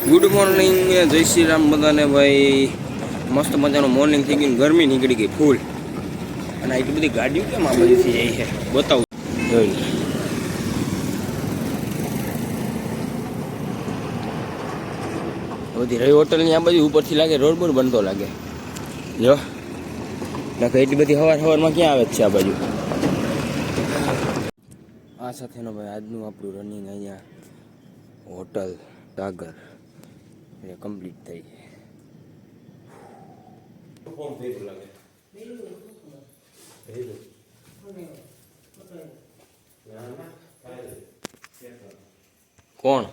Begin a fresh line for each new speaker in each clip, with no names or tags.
Good morning, જય શ્રી રામ બધાને ભાઈ. મસ્ત મજાનું મોર્નિંગ થઈ ગયું, ગરમી નીકળી ગઈ ફૂલ. અને એટલી બધી ગાડીઓ કેમ આ બાજુથી જાય છે બતાવું જોઈ. બધી રહી હોટલની આ બાજુ ઉપરથી લાગે રોડ બોડ બનતો લાગે. જો નાખે એટલી બધી સવારમાં ક્યાં આવે છે આ બાજુ. આ સાથેનો ભાઈ આજનું આપણું રનિંગ અહીંયા હોટલ સાગર કમ્પ્લીટ થઈ છે. કોણ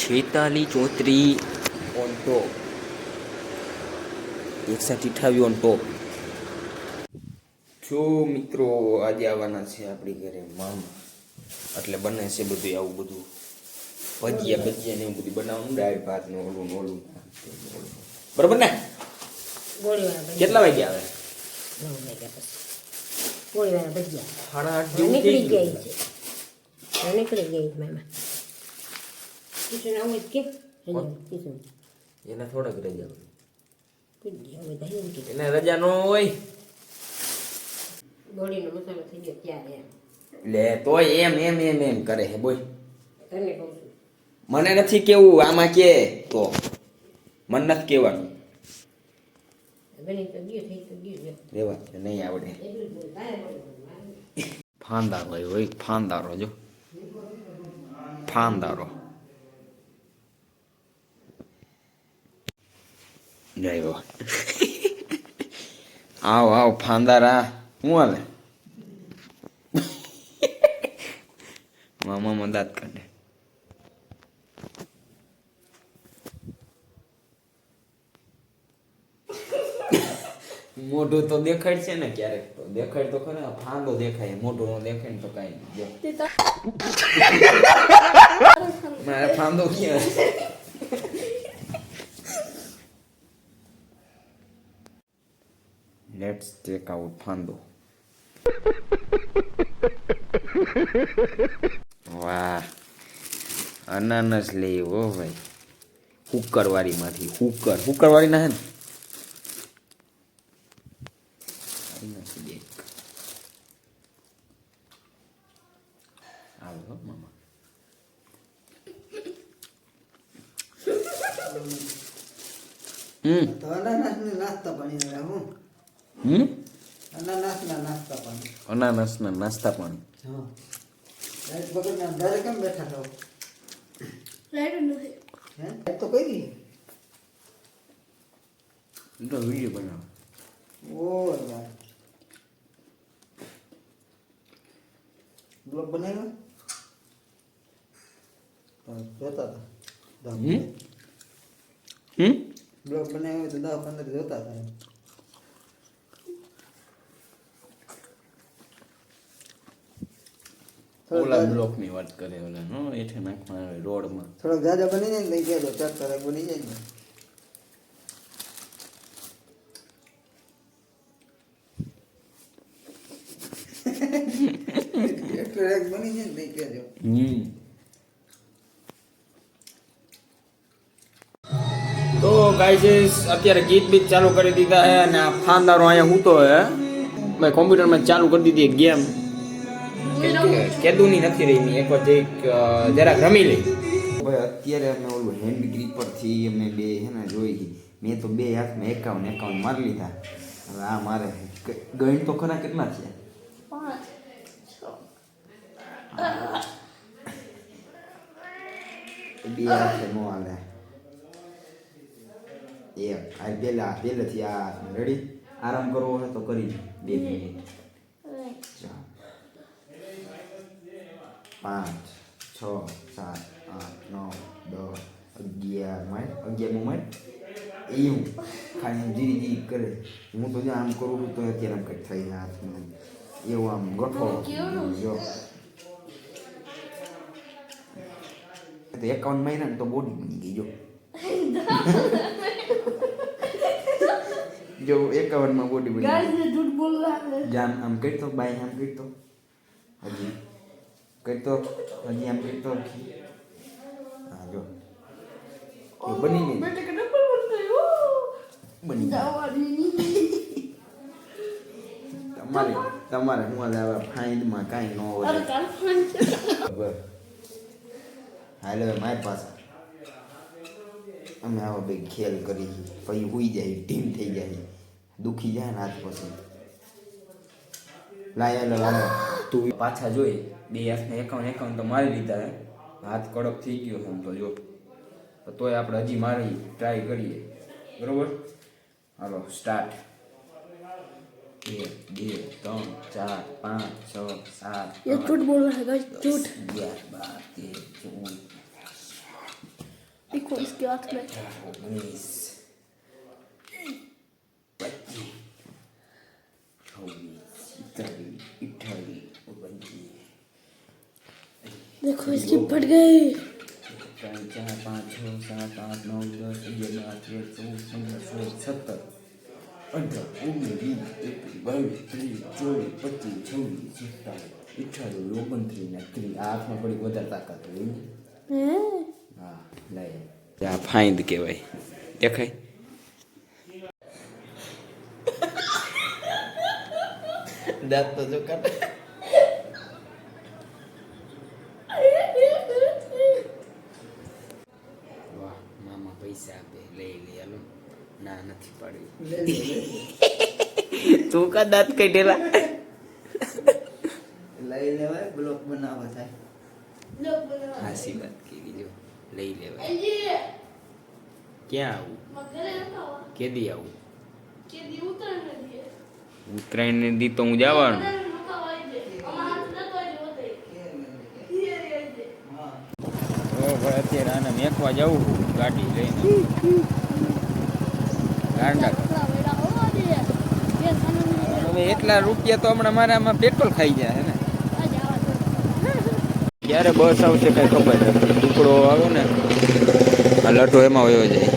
છેતાલી ચોત્રી ઓન ટોપ, 158 ઓન ટોપ. જો મિત્રો આજે આવવાના છે આપણી ઘરે મામા, એટલે બને છે બધું આવું બધું ભજીયા ને એવું બધું બનાવવાનું, દાળ ભાત ને ઓલું બરોબર ને. કેટલા વાગે આવે?
9 વાગ્યા પછી
ભજીયા 8:30
નીકળી ગઈ મામા. કિશન આવું કે કિશન
એને થોડાક રજા
હોય,
એને રજા ન હોય.
ગોળીનો મસાલો થઈ ગયો ત્યારે
લે તોય એમ કરે હે. બોલ,
તને કહું છું.
મને નથી કેવું આમાં કે, તો મને નથી કહેવાનું.
બની તો ગયો થઈ તો ગયો
રેવા નહીં આવડે.
એટલું જ બોલ, તારે બોલ.
ફાંદારો હોય ફાંદારો. જો ફાંદારો જાય. આવ ફાંદારા. હું હાલે મામા દાંત કાઢે. મોઢું તો દેખાય છે ને, ક્યારેક તો દેખાય તો ખરે. ફાંદો દેખાય, મોઢું નો દેખાય તો કઈ નહીં. મારે ફાંદો ક્યાં? લેટ્સ ટેક આઉટ ફાંદો. વાહ, અનાનસ લઈ હો ભાઈ, હુકર વાળી માંથી. હુકર વાળી ના હે ને. આવો મામા.
તો અનાનસના નાસ્તા પાણી હું અનાનસના નાસ્તા પાણી. હા, લાઈટ વગરના ઘરે કેમ બેઠા છો? લાઈટ નથી. હે લાઈટ તો કઈ ગઈ?
તો વિડિયો બનાવો.
ઓ યાર, બ્લોગ બનાવ્યો જોતા હતા. બ્લોગ બનાવ્યો તો 10-15 જોતા હતા.
ઓલા બ્લોક ની વાત કરે. ઓલા નો એઠે નાખવા આવે રોડમાં.
થોડોક જાજા બની જાય ને લઈ ગયો ચાર બની જાય ને. એક બની જાય ને લઈ ગયો.
તો ગાઈસ અત્યારે ગીત બીત ચાલુ કરી દીધા હે અને આ ફાંદારો અહીંયા હૂતો હે. મેં કોમ્પ્યુટરમાં ચાલુ કરી દીધી એક ગેમ. કેદુની નથી રહી, એક વાર જરાક રમી લઈ. ભાઈ અત્યારે અમે ઓલું હેન્ડ ગ્રીપરથી અમે બે હે ને જોઈ. મેં તો બે હાથમાં 51 મારી લીધા હવે આ મારે ગણિત તો ખરા કેટલા છે? 5 6 બે હાથે નો હાલે. એક આ પહેલેથી આ રેડી. આરામ કરવો હોય તો કરી 2 મિનિટ. 4 5 6 7 8 9 10 11 માં એવું ખાલી ધીરે ધીરે કરે. હું તો આમ કરું છું તો અત્યારે આમ કંઈક થઈ હાથમાં એવું આમ ગોઠવો જો. 51 મહિના તો બોડી બની ગઈ જો. જો 51 માં બોડી બની ગઈ. જામ આમ કરતો બાય આમ કરતો હજી કરતો હજી આમ કરતો. હા જો બની ગઈ. બની તમારે હું ફાઇન્ડમાં કાંઈ ન હોય. ખબર હાલ હવે મારી પાસે અમે આવા બે ખેલ કરી પછી હોઈ જાય ટીમ થઈ જાય દુખી જાય ને હાથ પછી લાયા તું પાછા જોઈ 2 હાથને 51 તો મારી લીધા હે. હાથ કડક થઈ ગયો આમ તો જો. તોય આપણે હજી મારી ટ્રાય કરીએ બરોબર. હાલો સ્ટાર્ટ. 1 2 3 4 5 6 7
ये झूठ बोल रहा है गाइस, झूठ.
11 12 13
देखो इसके हाथ में
19 20 28
देखो इसकी फट गई.
3 4 5 6 7 8 9 10 11 12 13 14 15 16 17 18 19 20 21 22 23 27 28 29 30 આ હાથમાં થોડી વધારે તાકાત હોય. હા લઈ આ ફાઇન્ડ કહેવાય. દેખાય દાંત તો જો કાઢે. વાહ મામા પૈસા આપે લઈ લે હાલો. ના નથી પાડ્યું. તું કા દાંત કાઢેલા?
લઈ લેવાય બ્લોક બનાવવા થાય.
હાસી વાત કરી જો લઈ લેવાય. ક્યાં આવું? કેદી આવું? ઉત્તરાયણ ને દી તો હું જવાનું. અત્યારે આને મેકવા જવું ગાડી લઈને ગાંડા. હવે એટલા રૂપિયા તો હમણાં મારામાં પેટ્રોલ ખાઈ જાય હે ને. ક્યારે બસ આવશે કઈ ખબર નથી. ટુકડો આવ્યો ને આ લઠો એમાં વયો જાય.